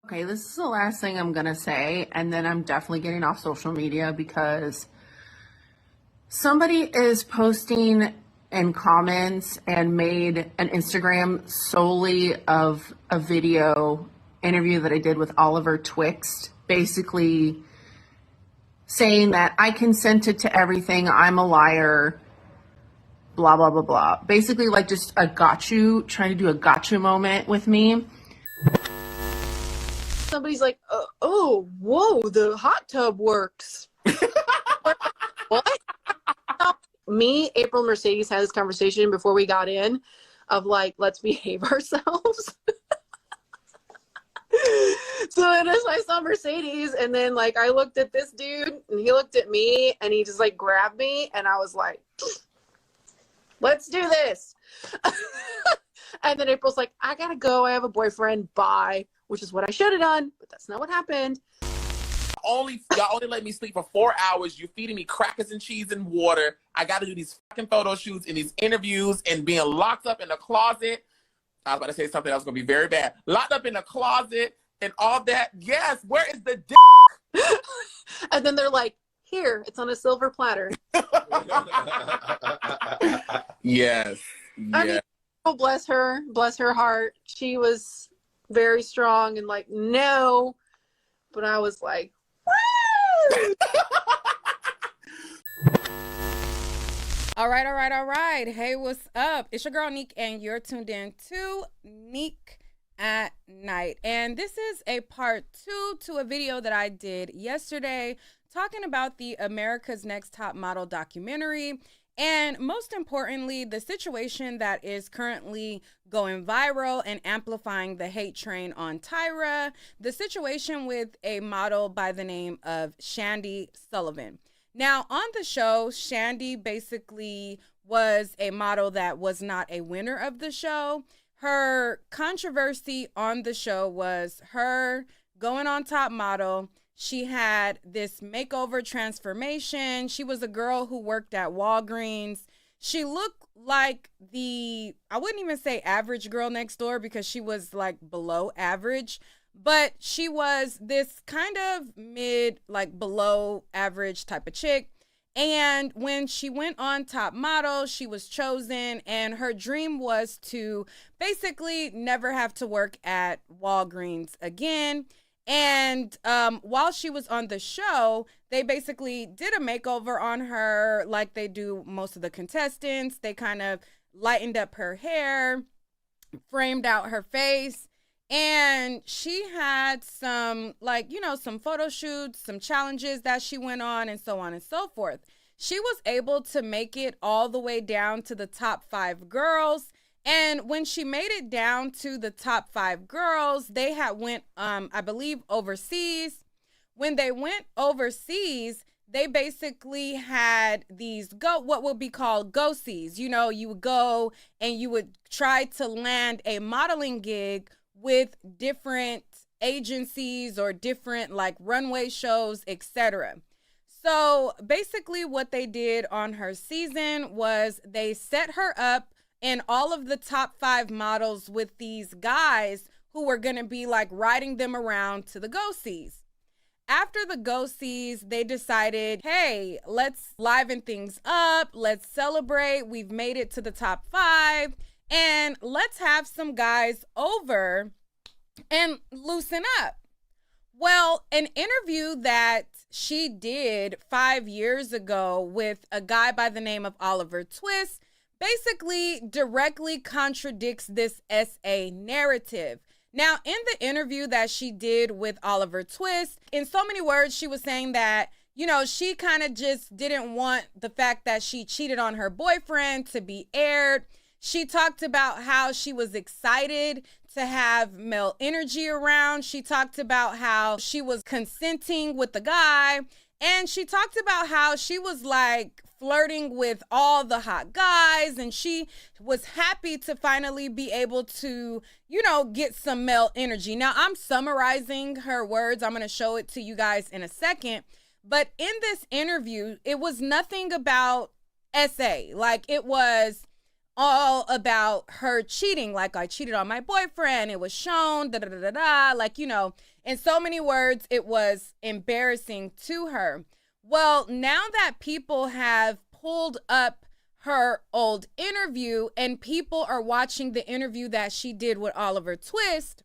Okay, this is the last thing I'm gonna say, and then I'm definitely getting off social media because somebody is posting in comments and made an Instagram solely of a video interview that I did with Oliver Twixt, basically saying that I consented to everything, I'm a liar, blah, blah, blah, blah. Basically, like just a gotcha, trying to do a gotcha moment with me. Somebody's like, oh, whoa, the hot tub works. What? Me, April, Mercedes had this conversation before we got in of like, let's behave ourselves. So then I saw Mercedes, and then like I looked at this dude and he looked at me and he just like grabbed me and I was like, let's do this. And then April's like, I gotta go, I have a boyfriend, bye, which is what I should have done, but that's not what happened. Y'all only let me sleep for 4 hours. You're feeding me crackers and cheese and water. I got to do these fucking photo shoots and these interviews and being locked up in the closet. I was about to say something that was going to be very bad. Locked up in the closet and all that. Yes, where is the dick? And then they're like, here, it's on a silver platter. Yes. I mean, oh, bless her heart. She was very strong and like, no. But I was like, woo! All right. Hey, what's up? It's your girl, Nique, and you're tuned in to Nique at Night. And this is a part 2 to a video that I did yesterday talking about the America's Next Top Model documentary. And most importantly, the situation that is currently going viral and amplifying the hate train on oTyra, the situation with a model by the name of Shandi Sullivan. Now, on the show, Shandi basically was a model that was not a winner of the show. Her controversy on the show was her going on top model. She had this makeover transformation. She was a girl who worked at Walgreens. She looked like I wouldn't even say average girl next door because she was like below average, but she was this kind of mid, like below average type of chick. And when she went on top model, she was chosen, and her dream was to basically never have to work at Walgreens again. And while she was on the show, they basically did a makeover on her like they do most of the contestants. They kind of lightened up her hair, framed out her face, and she had some, like, you know, some photo shoots, some challenges that she went on, and so on and so forth. She was able to make it all the way down to the top 5 girls. And when she made it down to the top 5 girls, they had went, I believe, overseas. When they went overseas, they basically had these what would be called go-sees. You know, you would go and you would try to land a modeling gig with different agencies or different like runway shows, etc. So basically what they did on her season was they set her up and all of the top 5 models with these guys who were going to be like riding them around to the go-sees. After the go-sees, they decided, hey, let's liven things up. Let's celebrate. We've made it to the top 5. And let's have some guys over and loosen up. Well, an interview that she did 5 years ago with a guy by the name of Oliver Twist basically directly contradicts this SA narrative. Now, in the interview that she did with Oliver Twist, in so many words, she was saying that, you know, she kind of just didn't want the fact that she cheated on her boyfriend to be aired. She talked about how she was excited to have male energy around. She talked about how she was consenting with the guy. And she talked about how she was like flirting with all the hot guys, and she was happy to finally be able to, you know, get some male energy. Now, I'm summarizing her words. I'm going to show it to you guys in a second. But in this interview, it was nothing about SA. Like, it was all about her cheating. Like, I cheated on my boyfriend. It was shown, da da da da da. Like, you know, in so many words, it was embarrassing to her. Well, now that people have pulled up her old interview and people are watching the interview that she did with Oliver Twist,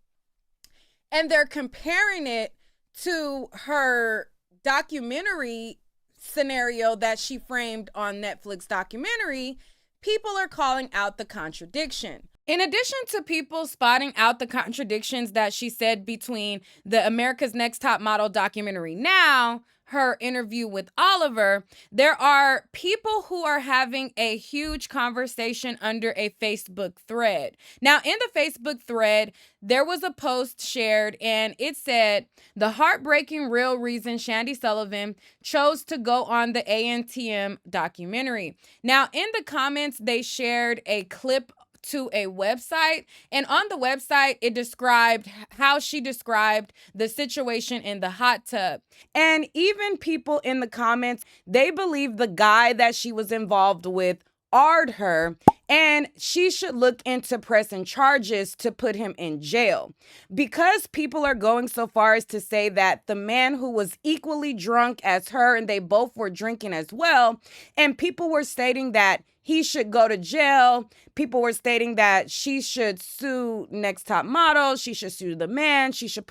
and they're comparing it to her documentary scenario that she framed on Netflix documentary, people are calling out the contradiction. In addition to people spotting out the contradictions that she said between the America's Next Top Model documentary now, her interview with Oliver, there are people who are having a huge conversation under a Facebook thread. Now, in the Facebook thread, there was a post shared and it said, "The heartbreaking real reason Shandi Sullivan chose to go on the ANTM documentary." Now, in the comments, they shared a clip to a website, and on the website it described how she described the situation in the hot tub. And even people in the comments, they believe the guy that she was involved with AR'd her, and she should look into pressing charges to put him in jail. Because people are going so far as to say that the man who was equally drunk as her, and they both were drinking as well, and people were stating that he should go to jail. People were stating that she should sue Next Top Model. She should sue the man. She should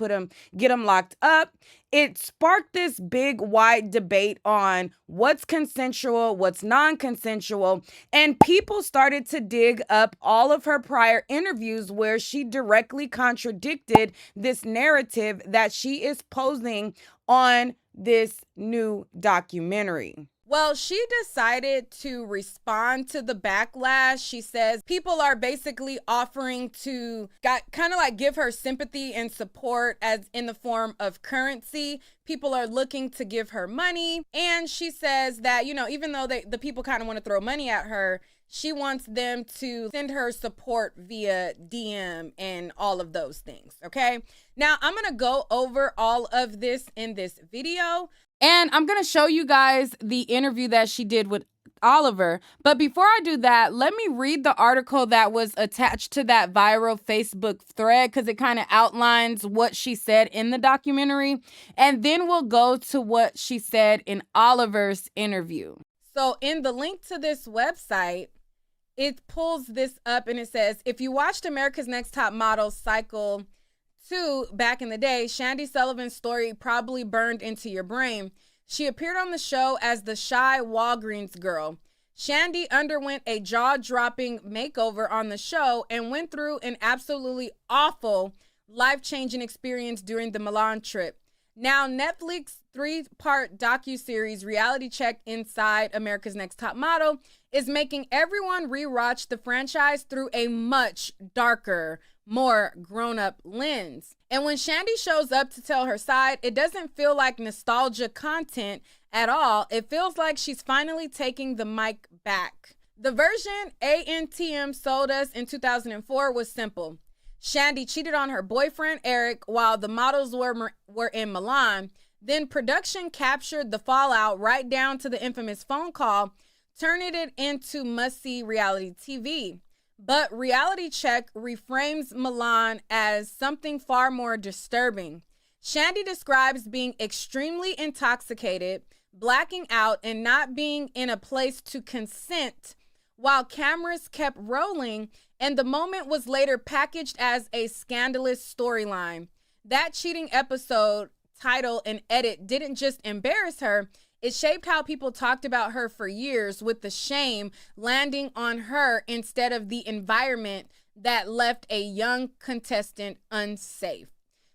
get him locked up. It sparked this big, wide debate on what's consensual, what's non-consensual. And people started to dig up all of her prior interviews where she directly contradicted this narrative that she is posing on this new documentary. Well, she decided to respond to the backlash. She says people are basically offering to kind of like give her sympathy and support as in the form of currency. People are looking to give her money. And she says that, you know, even though the people kind of want to throw money at her, she wants them to send her support via DM and all of those things. Okay. Now I'm going to go over all of this in this video. And I'm going to show you guys the interview that she did with Oliver. But before I do that, let me read the article that was attached to that viral Facebook thread, because it kind of outlines what she said in the documentary. And then we'll go to what she said in Oliver's interview. So in the link to this website, it pulls this up and it says, if you watched America's Next Top Model cycle 2 back in the day, Shandi Sullivan's story probably burned into your brain. She appeared on the show as the shy Walgreens girl. Shandi underwent a jaw-dropping makeover on the show and went through an absolutely awful, life-changing experience during the Milan trip. Now, Netflix 3-part docuseries Reality Check Inside America's Next Top Model is making everyone rewatch the franchise through a much darker, more grown-up lens. And when Shandi shows up to tell her side, it doesn't feel like nostalgia content at all. It feels like she's finally taking the mic back. The version ANTM sold us in 2004 was simple. Shandi cheated on her boyfriend, Eric, while the models were in Milan. Then production captured the fallout right down to the infamous phone call, turning it into must-see reality TV. But Reality Check reframes Milan as something far more disturbing. Shandi describes being extremely intoxicated, blacking out, and not being in a place to consent while cameras kept rolling, and the moment was later packaged as a scandalous storyline. That cheating episode, title, and edit didn't just embarrass her, it shaped how people talked about her for years, with the shame landing on her instead of the environment that left a young contestant unsafe.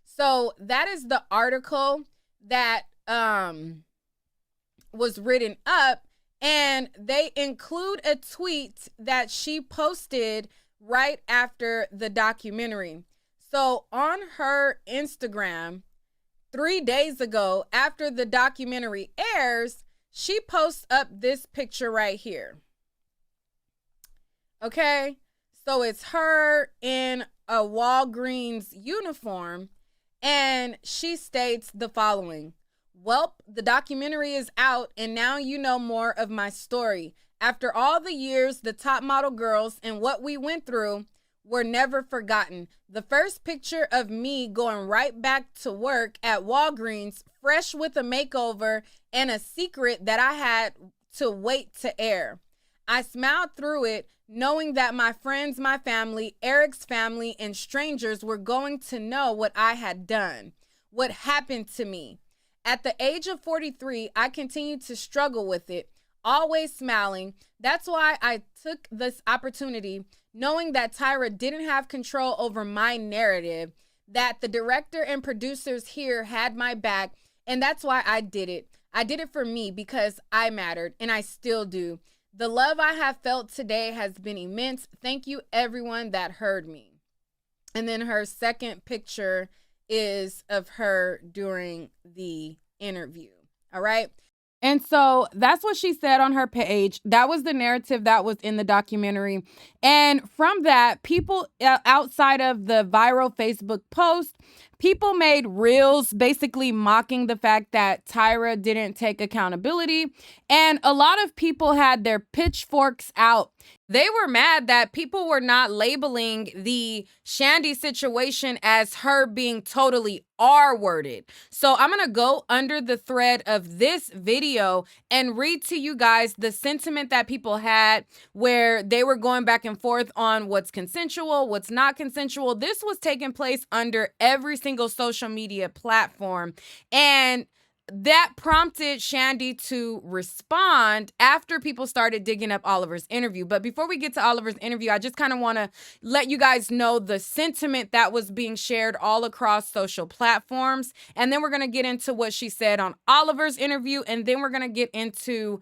So that is the article that was written up, and they include a tweet that she posted right after the documentary. So on her Instagram, 3 days ago, after the documentary airs, she posts up this picture right here. Okay, so it's her in a Walgreens uniform, and she states the following: "Welp, the documentary is out, and now you know more of my story. After all the years, the top model girls and what we went through were never forgotten. The first picture of me going right back to work at Walgreens, fresh with a makeover and a secret that I had to wait to air. I smiled through it, knowing that my friends, my family, Eric's family, and strangers were going to know what I had done, what happened to me. At the age of 43, I continued to struggle with it, always smiling. That's why I took this opportunity, knowing that Tyra didn't have control over my narrative, that the director and producers here had my back, and that's why I did it. I did it for me because I mattered, and I still do. The love I have felt today has been immense. Thank you, everyone that heard me. And then her second picture is of her during the interview. All right. And so that's what she said on her page. That was the narrative that was in the documentary. And from that, people outside of the viral Facebook post, people made reels basically mocking the fact that Tyra didn't take accountability. And a lot of people had their pitchforks out. They were mad that people were not labeling the Shandi situation as her being totally R-worded. So I'm going to go under the thread of this video and read to you guys the sentiment that people had where they were going back and forth on what's consensual, what's not consensual. This was taking place under every single social media platform. And that prompted Shandi to respond after people started digging up Oliver's interview. But before we get to Oliver's interview, I just kind of want to let you guys know the sentiment that was being shared all across social platforms. And then we're going to get into what she said on Oliver's interview. And then we're going to get into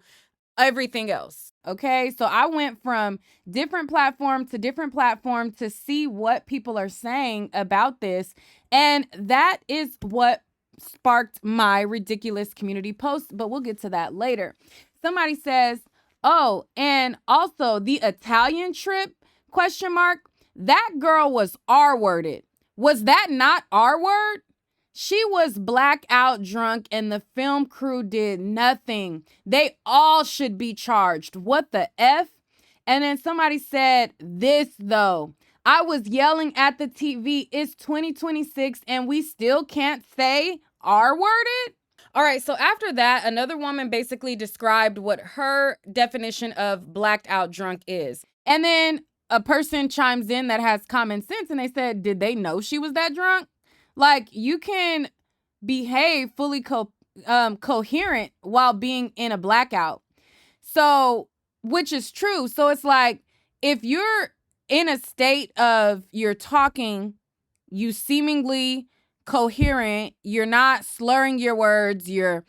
everything else. Okay, so I went from different platform to different platform to see what people are saying about this. And that is what sparked my ridiculous community post, but we'll get to that later. Somebody says, oh, and also the Italian trip, ? That girl was R-worded. Was that not R-word? She was blackout drunk and the film crew did nothing. They all should be charged. What the F? And then somebody said this though. I was yelling at the TV. It's 2026 and we still can't say R-worded? All right, so after that, another woman basically described what her definition of blacked out drunk is. And then a person chimes in that has common sense and they said, did they know she was that drunk? Like, you can behave fully coherent while being in a blackout. So, which is true. So it's like, if you're in a state of you're talking, you seemingly coherent, you're not slurring your words, you're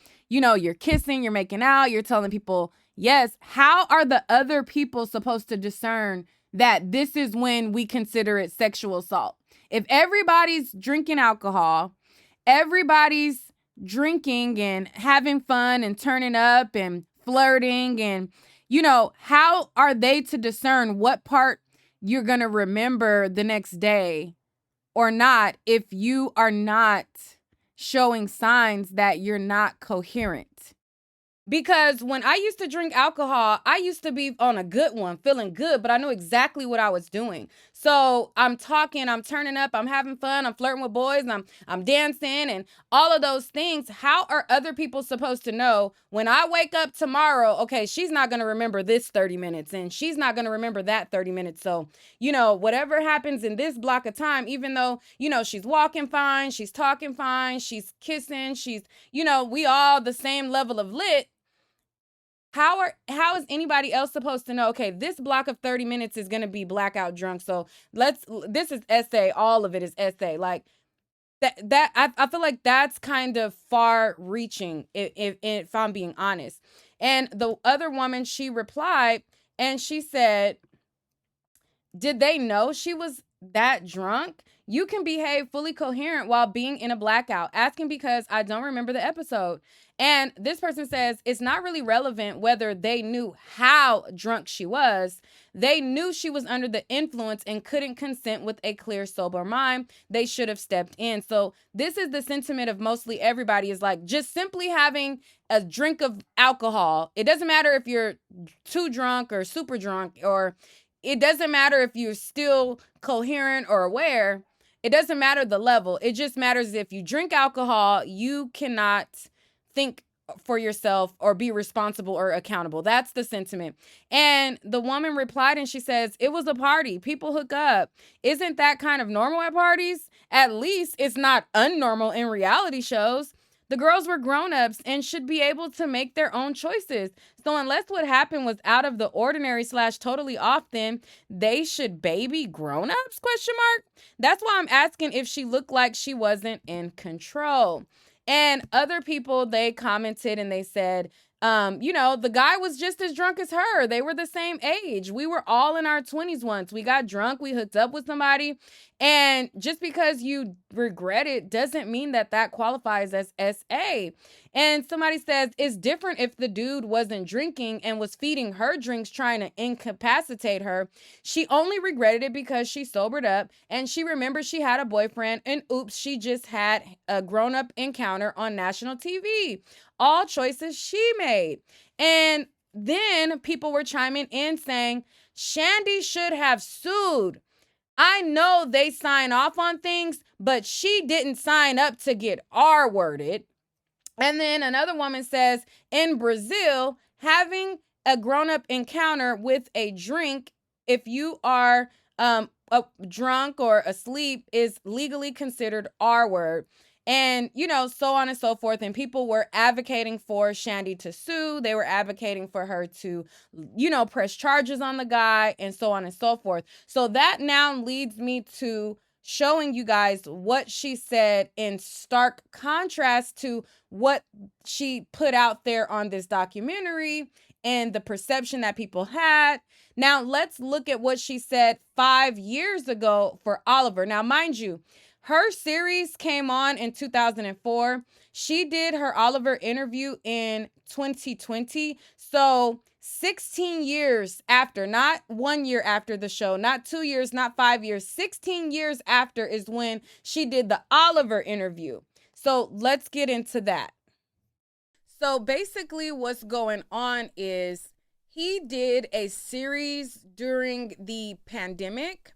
kissing, you're making out, you're telling people yes, how are the other people supposed to discern that this is when we consider it sexual assault? If everybody's drinking alcohol, everybody's drinking and having fun and turning up and flirting and, how are they to discern what part you're going to remember the next day or not if you are not showing signs that you're not coherent? Because when I used to drink alcohol, I used to be on a good one, feeling good, but I knew exactly what I was doing. So I'm talking, I'm turning up, I'm having fun, I'm flirting with boys, and I'm dancing and all of those things. How are other people supposed to know when I wake up tomorrow, okay, she's not going to remember this 30 minutes and she's not going to remember that 30 minutes. So, whatever happens in this block of time, even though, she's walking fine, she's talking fine, she's kissing, she's, we all the same level of lit. How is anybody else supposed to know, okay, this block of 30 minutes is going to be blackout drunk. So this is essay. All of it is essay. Like I feel like that's kind of far reaching if I'm being honest. And the other woman, she replied and she said, did they know she was that drunk? You can behave fully coherent while being in a blackout. Asking because I don't remember the episode. And this person says it's not really relevant whether they knew how drunk she was. They knew she was under the influence and couldn't consent with a clear, sober mind. They should have stepped in. So this is the sentiment of mostly everybody, is like just simply having a drink of alcohol. It doesn't matter if you're too drunk or super drunk, or it doesn't matter if you're still coherent or aware. It doesn't matter the level. It just matters if you drink alcohol, you cannot think for yourself or be responsible or accountable. That's the sentiment. And the woman replied and she says, it was a party. People hook up. Isn't that kind of normal at parties? At least it's not unnormal in reality shows. The girls were grown-ups and should be able to make their own choices. So unless what happened was out of the ordinary / totally off, then they should baby grown-ups? ? That's why I'm asking if she looked like she wasn't in control. And other people, they commented and they said, the guy was just as drunk as her. They were the same age. We were all in our 20s once. We got drunk. We hooked up with somebody. And just because you regret it doesn't mean that that qualifies as SA. And somebody says it's different if the dude wasn't drinking and was feeding her drinks trying to incapacitate her. She only regretted it because she sobered up and she remembered she had a boyfriend and oops, she just had a grown-up encounter on national TV. All choices she made. And then people were chiming in saying, Shandi should have sued. I know they sign off on things, but she didn't sign up to get R-worded. And then another woman says, in Brazil, having a grown-up encounter with a drink, if you are drunk or asleep, is legally considered R-word. And, so on and so forth. And people were advocating for Shandi to sue. They were advocating for her to, press charges on the guy and so on and so forth. So that now leads me to showing you guys what she said in stark contrast to what she put out there on this documentary and the perception that people had. Now, let's look at what she said 5 years ago for Oliver. Now, mind you, her series came on in 2004. She did her Oliver interview in 2020. So 16 years after, not 1 year after the show, not 2 years, not 5 years, 16 years after is when she did the Oliver interview. So let's get into that. So basically what's going on is he did a series during the pandemic.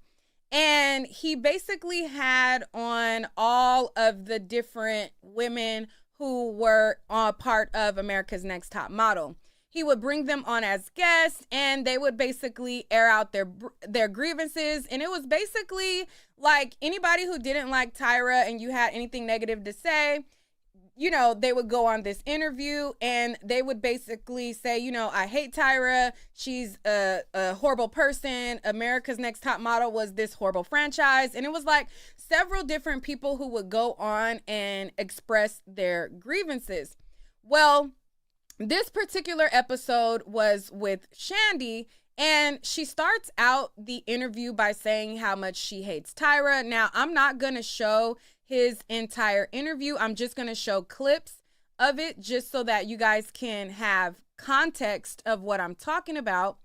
And he basically had on all of the different women who were part of America's Next Top Model. He would bring them on as guests and they would basically air out their grievances. And it was basically like anybody who didn't like Tyra and you had anything negative to say, they would go on this interview and they would basically say, I hate Tyra. She's a horrible person. America's Next Top Model was this horrible franchise. And it was like several different people who would go on and express their grievances. Well, this particular episode was with Shandi, and she starts out the interview by saying how much she hates Tyra. Now, I'm not going to show his entire interview. I'm just going to show clips of it just so that you guys can have context of what I'm talking about.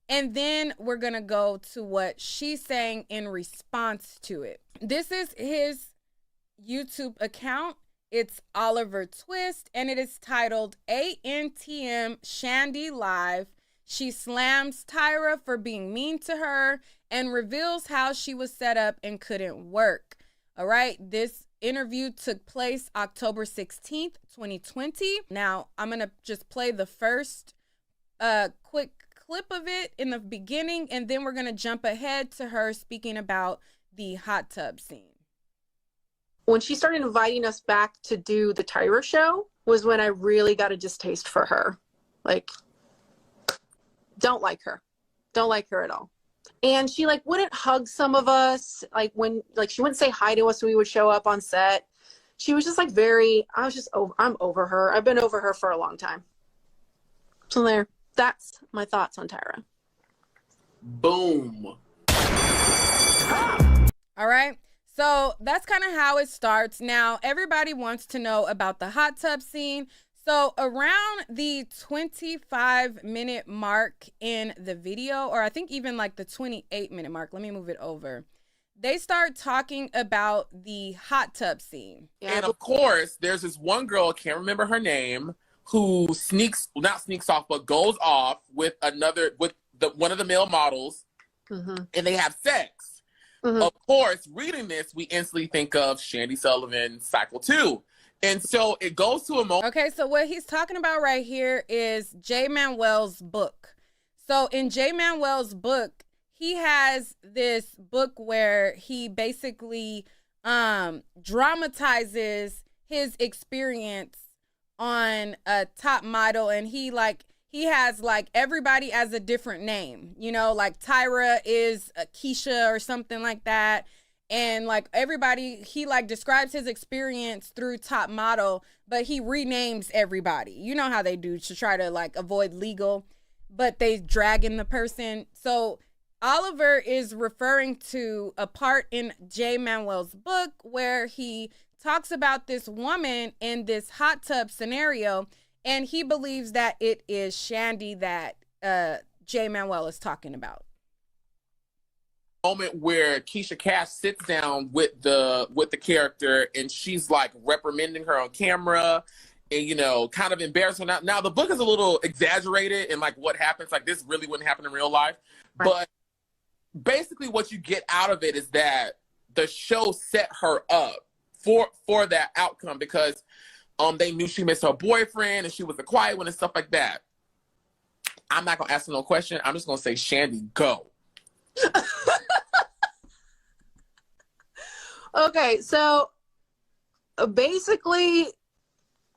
And then we're going to go to what she's saying in response to it. This is his YouTube account. It's Oliver Twist, and it is titled ANTM Shandi Live. She slams Tyra for being mean to her and reveals how she was set up and couldn't work. All right, this interview took place October 16th, 2020. Now, I'm going to just play the first quick clip of it in the beginning, and then we're going to jump ahead to her speaking about the hot tub scene. When she started inviting us back to do the Tyra show was when I really got a distaste for her. Like, don't like her. Don't like her at all. And she wouldn't hug some of us. She wouldn't say hi to us when we would show up on set. She was just I'm over her. I've been over her for a long time. So that's my thoughts on Tyra. Boom. All right. So that's kind of how it starts. Now, everybody wants to know about the hot tub scene. So around the 25-minute mark in the video, or I think even like the 28-minute mark, let me move it over. They start talking about the hot tub scene. And of course, there's this one girl, can't remember her name, who not sneaks off, but goes off with one of the male models, and they have sex. Of course, reading this, we instantly think of Shandi Sullivan, Cycle 2. And so it goes to a moment. Okay, so what he's talking about right here is J. Manuel's book. So in J. Manuel's book, he has this book where he basically dramatizes his experience on a top model, and he has like everybody as a different name, you know, like Tyra is Keisha or something like that. And like everybody, he like describes his experience through top model, but he renames everybody. You know how they do to try to like avoid legal, but they drag in the person. So Oliver is referring to a part in J. Manuel's book where he talks about this woman in this hot tub scenario, and he believes that it is Shandi that J. Manuel is talking about. Moment where Keisha Cash sits down with the character, and she's like reprimanding her on camera, and you know, kind of embarrassing her. Now the book is a little exaggerated and like what happens, like this really wouldn't happen in real life, right. But basically what you get out of it is that the show set her up for that outcome, because they knew she missed her boyfriend and she was a quiet one and stuff like that. I'm not gonna ask her no question. I'm just gonna say, Shandi, go. Okay, so basically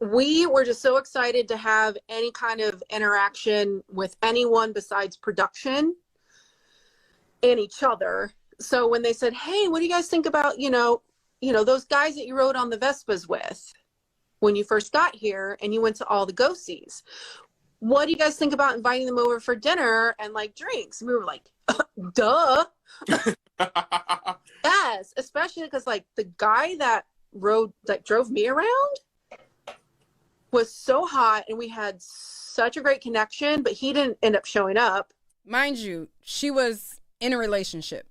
we were just so excited to have any kind of interaction with anyone besides production and each other. So when they said, hey, what do you guys think about, you know, those guys that you rode on the Vespas with when you first got here and you went to all the go-sees? What do you guys think about inviting them over for dinner and like drinks? And we were like, duh. Yes, especially because like the guy that drove me around was so hot and we had such a great connection, but he didn't end up showing up. Mind you, she was in a relationship.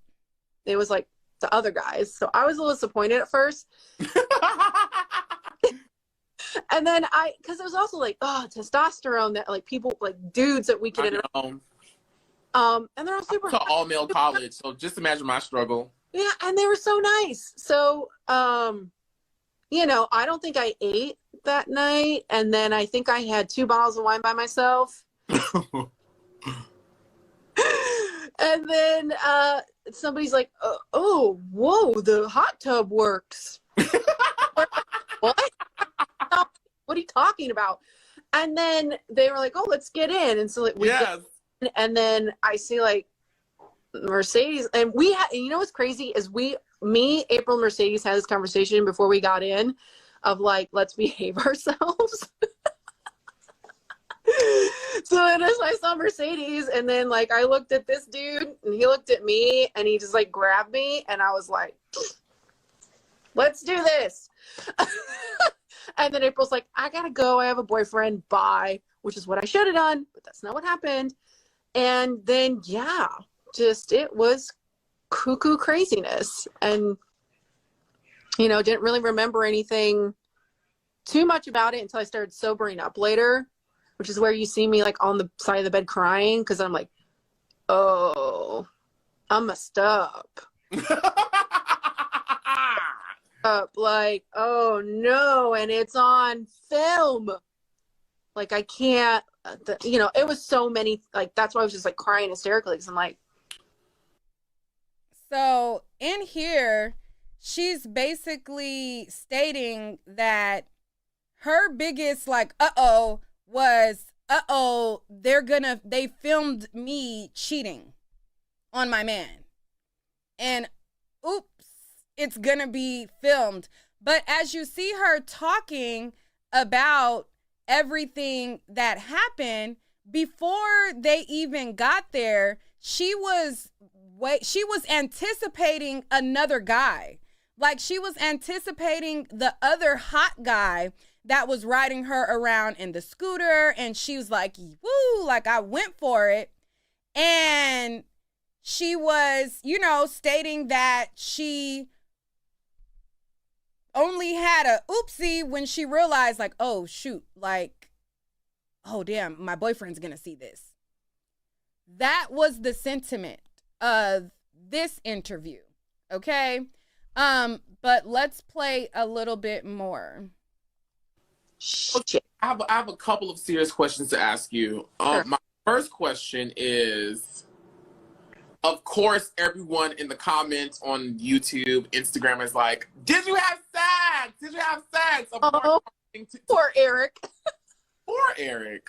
It was like the other guys. So I was a little disappointed at first. And then because it was also like, testosterone that like people, like dudes that we could interact. And they're all super. To all male college, so just imagine my struggle. Yeah, and they were so nice. So, you know, I don't think I ate that night, and then I think I had 2 bottles of wine by myself. And then somebody's like, "Oh, whoa, the hot tub works." What? What are you talking about? And then they were like, "Oh, let's get in." And so like, we get in, and then I see like Mercedes, and we had, you know what's crazy is me, April, and Mercedes had this conversation before we got in of like, let's behave ourselves. So then as I saw Mercedes, and then like I looked at this dude and he looked at me and he just like grabbed me and I was like, let's do this. And then April's like, I gotta go, I have a boyfriend, bye, which is what I should have done, but that's not what happened. And then yeah, just it was cuckoo craziness. And you know, didn't really remember anything too much about it until I started sobering up later, which is where you see me like on the side of the bed crying, because I'm like, oh, I'm messed up. Like, oh no, and it's on film. Like I can't, you know, it was so many, like that's why I was just like crying hysterically, because I'm like. So in here, she's basically stating that her biggest like, was, they filmed me cheating on my man. And oops, it's gonna be filmed. But as you see her talking about everything that happened, before they even got there, she was anticipating another guy. Like she was anticipating the other hot guy that was riding her around in the scooter, and she was like, woo, like I went for it. And she was, you know, stating that she only had a oopsie when she realized, like, oh shoot, like, oh damn, my boyfriend's gonna see this. That was the sentiment of this interview. Okay. But let's play a little bit more. Shit. I have a couple of serious questions to ask you. Sure. My first question is, of course, everyone in the comments on YouTube, Instagram is like, did you have sex? Did you have sex? Of course, Poor Eric. Poor Eric.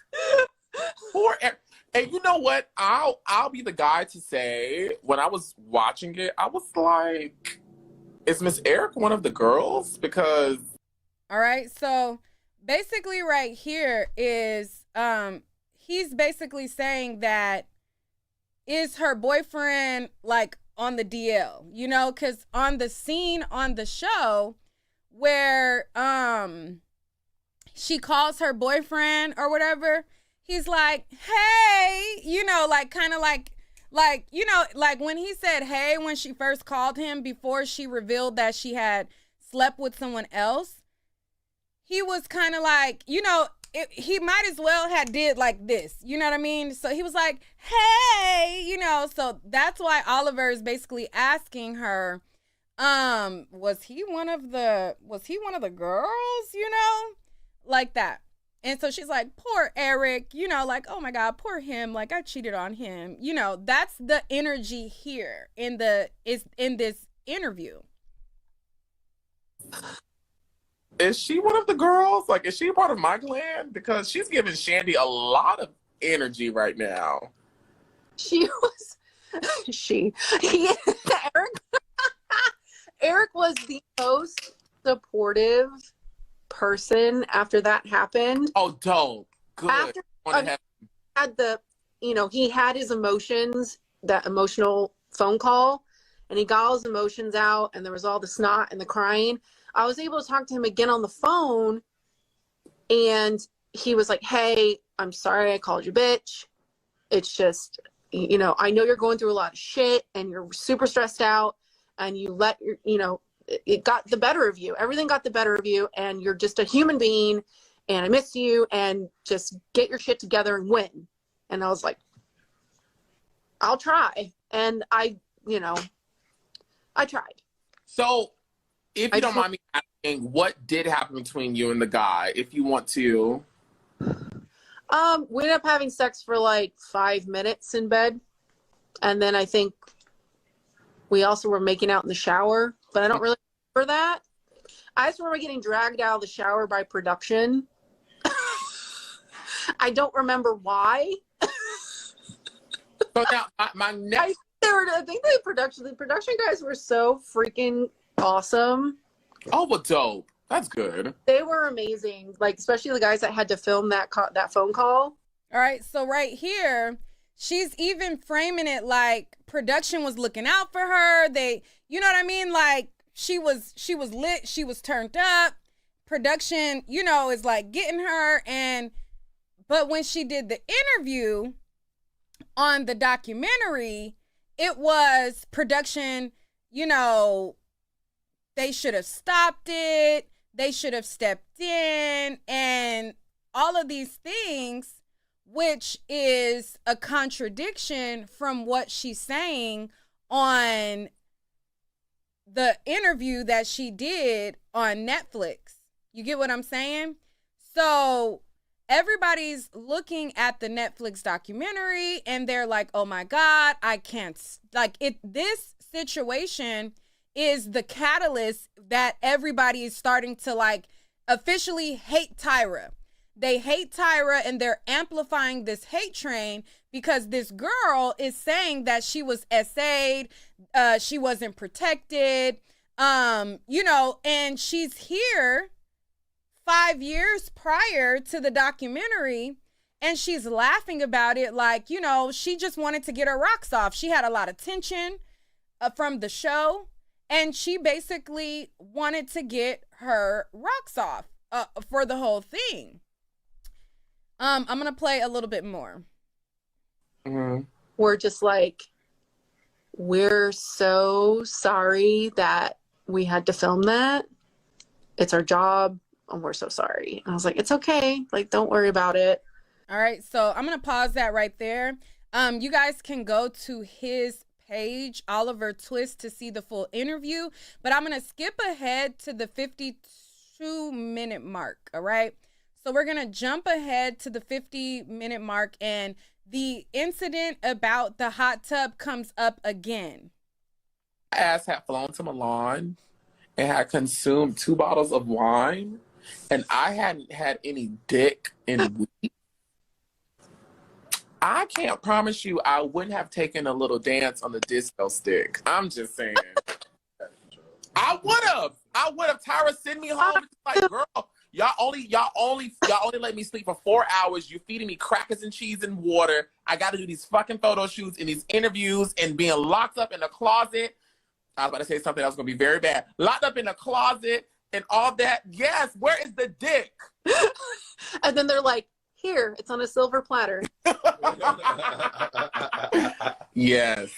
Poor Eric. And you know what? I'll be the guy to say, when I was watching it, I was like, is Miss Eric one of the girls? Because... All right, so basically right here is he's basically saying that, is her boyfriend like on the DL, you know, because on the scene on the show where she calls her boyfriend or whatever, he's like, hey, you know, like kind of like, you know, like when he said hey when she first called him before she revealed that she had slept with someone else, he was kind of like, you know, he might as well had did like this, you know what I mean? So he was like, hey, you know, so that's why Oliver is basically asking her, was he one of the girls, you know, like that. And so she's like, poor Eric, you know, like, oh my God, poor him. Like I cheated on him. You know, that's the energy here in this interview. Is she one of the girls? Like, is she a part of my clan? Because she's giving Shandi a lot of energy right now. Eric was the most supportive person after that happened. Oh, dope. Good. He had his emotions, that emotional phone call, and he got all his emotions out, and there was all the snot and the crying. I was able to talk to him again on the phone, and he was like, hey, I'm sorry I called you bitch. It's just, you know, I know you're going through a lot of shit and you're super stressed out, and you let your, you know, it got the better of you. Everything got the better of you, and you're just a human being, and I miss you, and just get your shit together and win. And I was like, I'll try. And I tried. So, if you don't mind me asking, what did happen between you and the guy, if you want to? We ended up having sex for like 5 minutes in bed. And then I think we also were making out in the shower, but I don't really remember that. I just remember getting dragged out of the shower by production. I don't remember why. So now, my next... I think the production guys were so freaking awesome. Oh, but dope. That's good. They were amazing. Like, especially the guys that had to film that phone call. All right. So right here, she's even framing it like production was looking out for her. They, you know what I mean? Like she was lit. She was turned up. Production, you know, is like getting her. But when she did the interview on the documentary, it was production, you know, they should have stopped it. They should have stepped in and all of these things, which is a contradiction from what she's saying on the interview that she did on Netflix. You get what I'm saying? So everybody's looking at the Netflix documentary and they're like, oh my God, I can't, like it, this situation is the catalyst that everybody is starting to like officially hate Tyra. They hate Tyra and they're amplifying this hate train because this girl is saying that she was SA'd, she wasn't protected, you know, and she's here 5 years prior to the documentary and she's laughing about it like, you know, she just wanted to get her rocks off. She had a lot of tension from the show. And she basically wanted to get her rocks off for the whole thing. I'm going to play a little bit more. Mm-hmm. We're just like, we're so sorry that we had to film that. It's our job, and we're so sorry. And I was like, it's okay. Like, don't worry about it. All right, so I'm going to pause that right there. You guys can go to his page, Oliver Twist, to see the full interview, but I'm going to skip ahead to the 52-minute mark, all right? So we're going to jump ahead to the 50-minute mark, and the incident about the hot tub comes up again. My ass had flown to Milan and had consumed 2 bottles of wine, and I hadn't had any dick in weeks. I can't promise you I wouldn't have taken a little dance on the disco stick. I'm just saying. I would have. Tyra send me home. It's like, girl, y'all only let me sleep for 4 hours. You feeding me crackers and cheese and water. I got to do these fucking photo shoots and these interviews and being locked up in a closet. I was about to say something else going to be very bad. Locked up in a closet and all that. Yes, where is the dick? And then they're like, here, it's on a silver platter. Yes.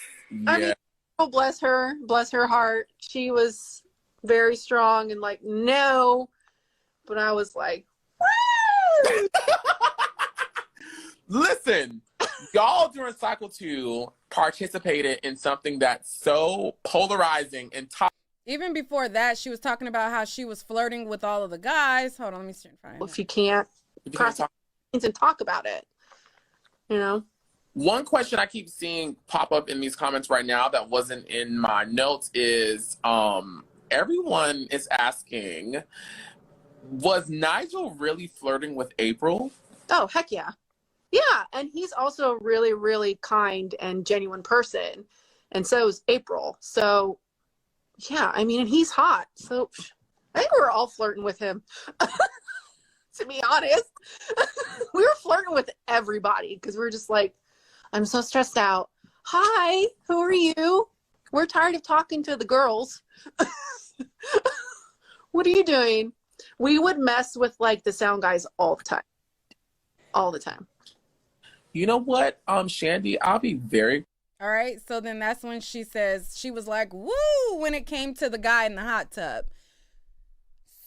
I mean, oh, bless her heart. She was very strong and like, no. But I was like, woo! Listen, y'all during cycle 2 participated in something that's so polarizing and toxic. Even before that, she was talking about how she was flirting with all of the guys. Hold on, let me see. Well, if you can't and talk about it, you know. One question I keep seeing pop up in these comments right now that wasn't in my notes is everyone is asking, was Nigel really flirting with April? Oh, heck yeah. Yeah, and he's also a really, really kind and genuine person. And so is April. So, yeah, I mean, and he's hot. So I think we're all flirting with him. To be honest, we were flirting with everybody because we're just like, I'm so stressed out. Hi, who are you? We're tired of talking to the girls. What are you doing? We would mess with like the sound guys all the time. All the time. You know what, Shandi, I'll be very... All right, so then that's when she says, she was like, woo, when it came to the guy in the hot tub.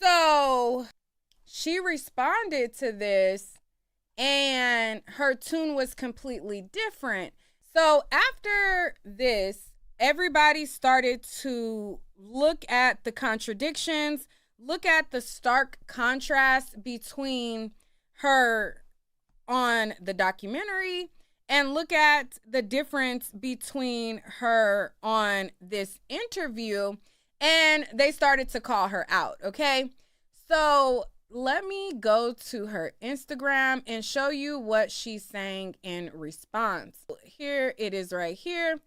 So she responded to this and her tune was completely different. So after this, everybody started to look at the contradictions, look at the stark contrast between her on the documentary and look at the difference between her on this interview, and they started to call her out, okay? So let me go to her Instagram and show you what she's saying in response. Here it is right here.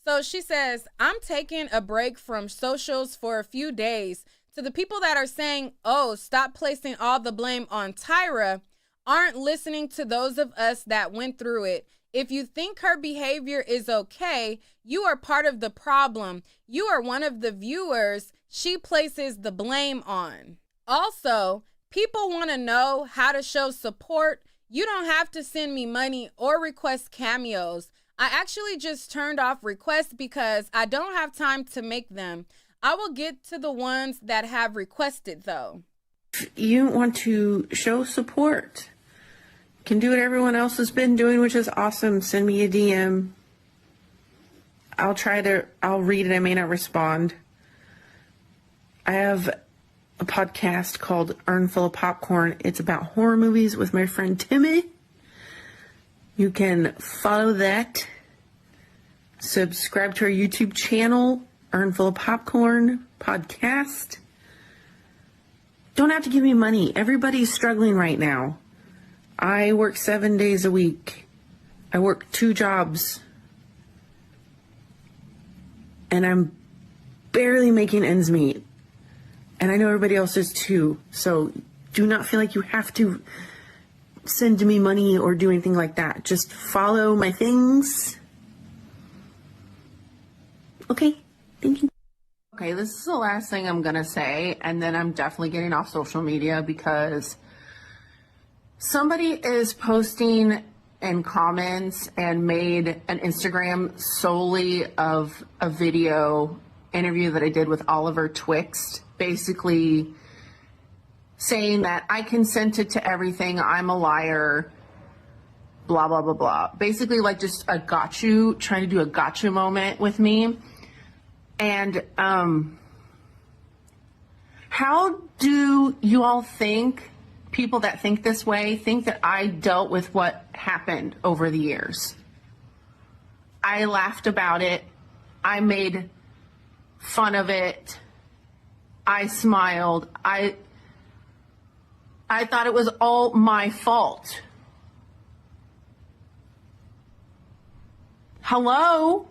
So she says, I'm taking a break from socials for a few days. To the people that are saying, oh, stop placing all the blame on Tyra, aren't listening to those of us that went through it. If you think her behavior is okay, you are part of the problem. You are one of the viewers she places the blame on. Also, people want to know how to show support. You don't have to send me money or request cameos. I actually just turned off requests because I don't have time to make them. I will get to the ones that have requested though. You want to show support. Can do what everyone else has been doing, which is awesome. Send me a DM. I'll read it. I may not respond. I have a podcast called Armful of Popcorn. It's about horror movies with my friend Timmy. You can follow that. Subscribe to our YouTube channel, Armful of Popcorn Podcast. Don't have to give me money. Everybody's struggling right now. I work 7 days a week. I work 2 jobs. And I'm barely making ends meet. And I know everybody else is too. So do not feel like you have to send me money or do anything like that. Just follow my things. Okay, thank you. Okay, this is the last thing I'm gonna say, and then I'm definitely getting off social media because somebody is posting in comments and made an Instagram solely of a video interview that I did with Oliver Twixt, basically saying that I consented to everything, I'm a liar, blah, blah, blah, blah. Basically like just a gotcha, trying to do a gotcha moment with me. And how do you all think, people that think this way, think that I dealt with what happened over the years? I laughed about it. I made fun of it. I smiled. I thought it was all my fault. Hello?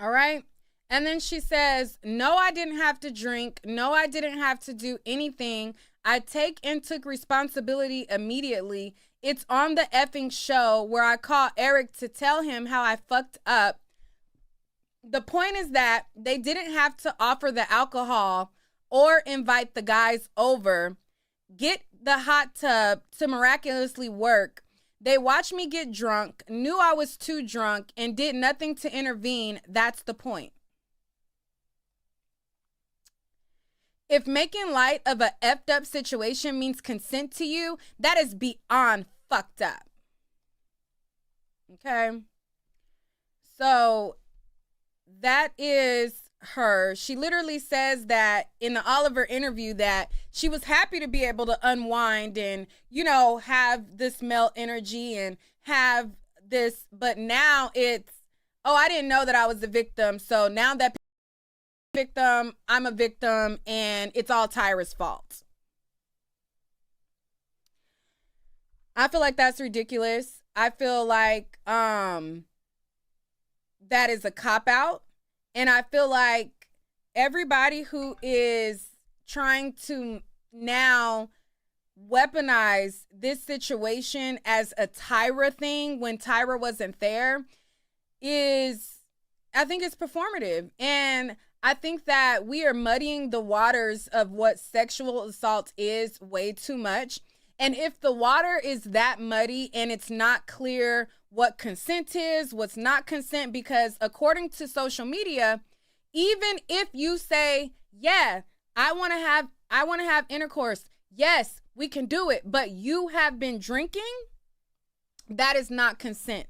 All right. And then she says, no, I didn't have to drink. No, I didn't have to do anything. I take and took responsibility immediately. It's on the effing show where I call Eric to tell him how I fucked up. The point is that they didn't have to offer the alcohol or invite the guys over, get the hot tub to miraculously work. They watched me get drunk, knew I was too drunk, and did nothing to intervene. That's the point. If making light of a effed up situation means consent to you, that is beyond fucked up. Okay? So that is her. She literally says that in the Oliver interview that she was happy to be able to unwind and, you know, have this male energy and have this, but now it's, oh, I didn't know that I was the victim. So now that victim, I'm a victim, and it's all Tyra's fault. I feel like that's ridiculous. I feel like that is a cop-out. And I feel like everybody who is trying to now weaponize this situation as a Tyra thing when Tyra wasn't there is, I think it's performative. And I think that we are muddying the waters of what sexual assault is way too much. And if the water is that muddy and it's not clear what consent is, what's not consent, because according to social media, even if you say, yeah, I want to have intercourse, yes, we can do it, but you have been drinking, that is not consent.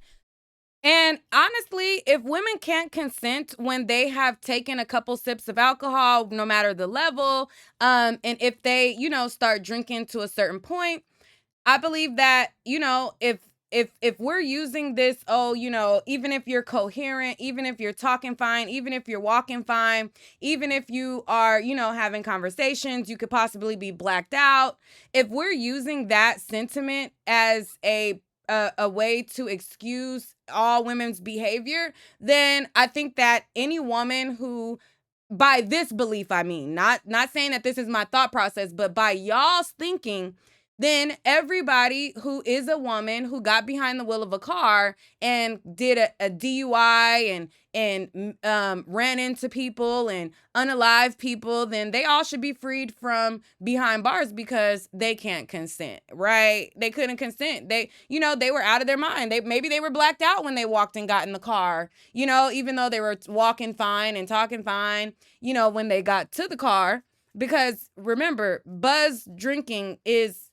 And honestly, if women can't consent when they have taken a couple sips of alcohol, no matter the level, and if they, you know, start drinking to a certain point, I believe that, you know, if we're using this, oh, you know, even if you're coherent, even if you're talking fine, even if you're walking fine, even if you are, you know, having conversations, you could possibly be blacked out. If we're using that sentiment as a way to excuse all women's behavior, then I think that any woman who, by this belief, I mean, not saying that this is my thought process, but by y'all's thinking, then everybody who is a woman who got behind the wheel of a car and did a DUI and ran into people and unalived people, then they all should be freed from behind bars because they can't consent, right? They couldn't consent. They, you know, they were out of their mind. Maybe they were blacked out when they walked and got in the car, you know, even though they were walking fine and talking fine, you know, when they got to the car. Because remember, buzz drinking is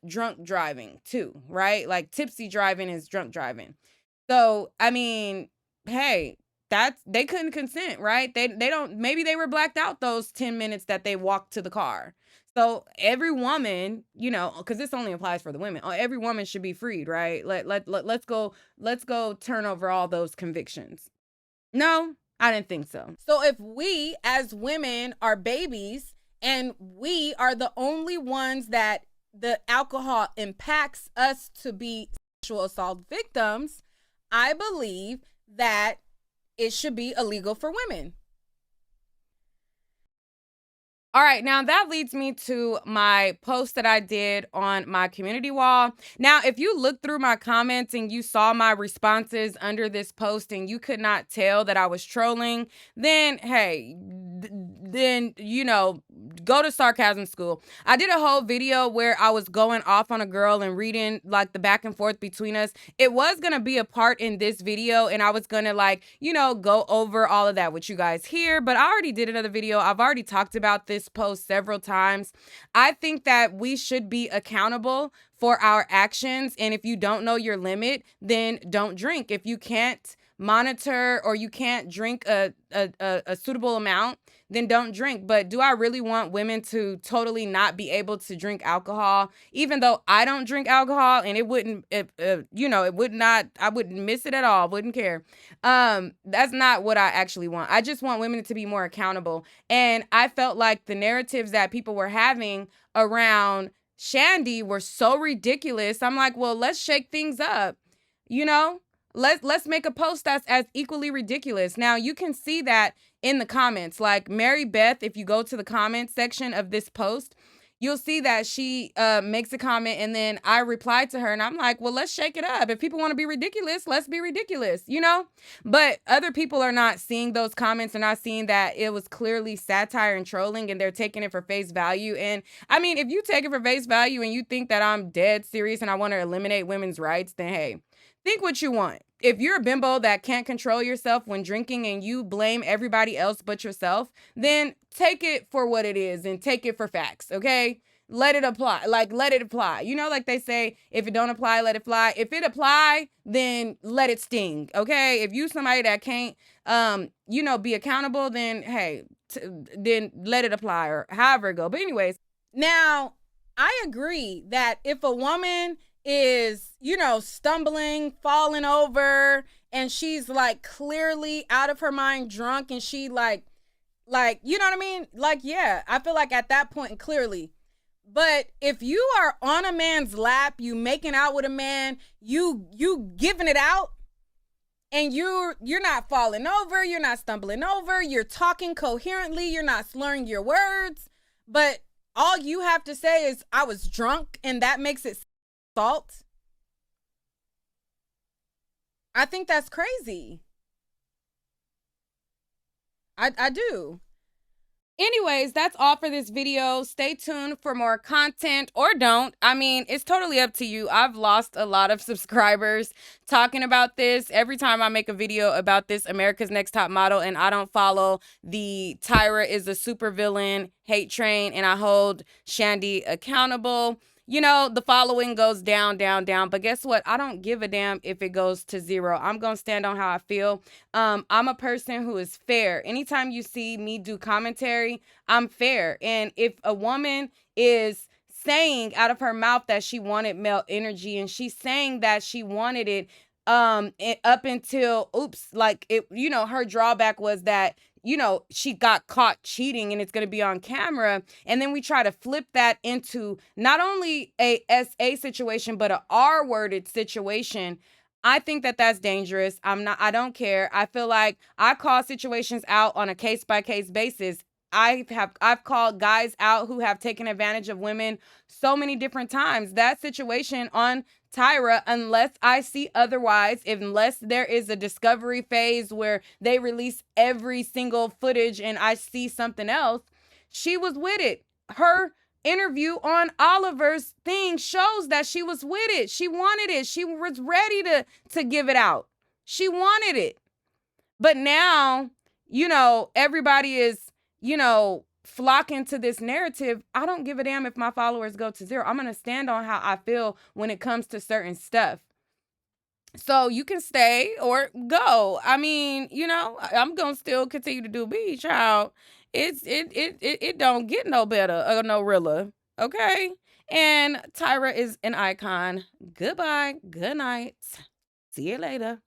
drunk driving too, right? Like tipsy driving is drunk driving. So, I mean, hey, they couldn't consent, right? They don't, maybe they were blacked out those 10 minutes that they walked to the car. So every woman, you know, because this only applies for the women, every woman should be freed, right? Let's go turn over all those convictions. No, I didn't think so. So if we as women are babies and we are the only ones that the alcohol impacts us to be sexual assault victims, I believe that it should be illegal for women. All right, now that leads me to my post that I did on my community wall. Now, if you look through my comments and you saw my responses under this post and you could not tell that I was trolling, then hey, then go to sarcasm school. I did a whole video where I was going off on a girl and reading like the back and forth between us. It was going to be a part in this video and I was going to go over all of that with you guys here, but I already did another video. I've already talked about this post several times. I think that we should be accountable for our actions. And if you don't know your limit, then don't drink. If you can't monitor or you can't drink a suitable amount, then don't drink. But do I really want women to totally not be able to drink alcohol, even though I don't drink alcohol and I wouldn't miss it at all. Wouldn't care. That's not what I actually want. I just want women to be more accountable. And I felt like the narratives that people were having around Shandi were so ridiculous. I'm like, well, let's shake things up. Let's make a post that's as equally ridiculous. Now, you can see that in the comments. Like Mary Beth, if you go to the comment section of this post, you'll see that she makes a comment and then I replied to her and I'm like, well, let's shake it up. If people want to be ridiculous, let's be ridiculous, But other people are not seeing those comments and not seeing that it was clearly satire and trolling and they're taking it for face value. And I mean, if you take it for face value and you think that I'm dead serious and I want to eliminate women's rights, then hey, think what you want. If you're a bimbo that can't control yourself when drinking and you blame everybody else but yourself, then take it for what it is and take it for facts, okay? Let it apply. Let it apply. Like they say, if it don't apply, let it fly. If it apply, then let it sting, okay? If you somebody that can't, be accountable, then hey, then let it apply or however it go. But anyways, now I agree that if a woman is, stumbling, falling over, and she's like clearly out of her mind drunk and she like, you know what I mean? Like, yeah, I feel like at that point, clearly. But if you are on a man's lap, you making out with a man, you giving it out, and you're not falling over, you're not stumbling over, you're talking coherently, you're not slurring your words, but all you have to say is, I was drunk, and that makes it salt. I think that's crazy. I do. Anyways, that's all for this video. Stay tuned for more content or don't. I mean, it's totally up to you. I've lost a lot of subscribers talking about this. Every time I make a video about this America's Next Top Model and I don't follow the oTyra is a supervillain hate train and I hold Shandi accountable, the following goes down, down, down. But guess what? I don't give a damn if it goes to 0. I'm going to stand on how I feel. I'm a person who is fair. Anytime you see me do commentary, I'm fair. And if a woman is saying out of her mouth that she wanted male energy and she's saying that she wanted it up until, her drawback was that, she got caught cheating and it's going to be on camera. And then we try to flip that into not only a SA situation, but a R-worded situation. I think that that's dangerous. I don't care. I feel like I call situations out on a case-by-case basis. I've called guys out who have taken advantage of women so many different times. That situation on oTyra, unless I see otherwise, unless there is a discovery phase where they release every single footage and I see something else, she was with it. Her interview on Oliver's thing shows that she was with it. She wanted it. She was ready to give it out. She wanted it. But now, everybody is, flocking to this narrative. I don't give a damn if my followers go to 0. I'm going to stand on how I feel when it comes to certain stuff. So you can stay or go. I mean, I'm going to still continue to do me, child. It don't get no better or no realer. Okay. And oTyra is an icon. Goodbye. Good night. See you later.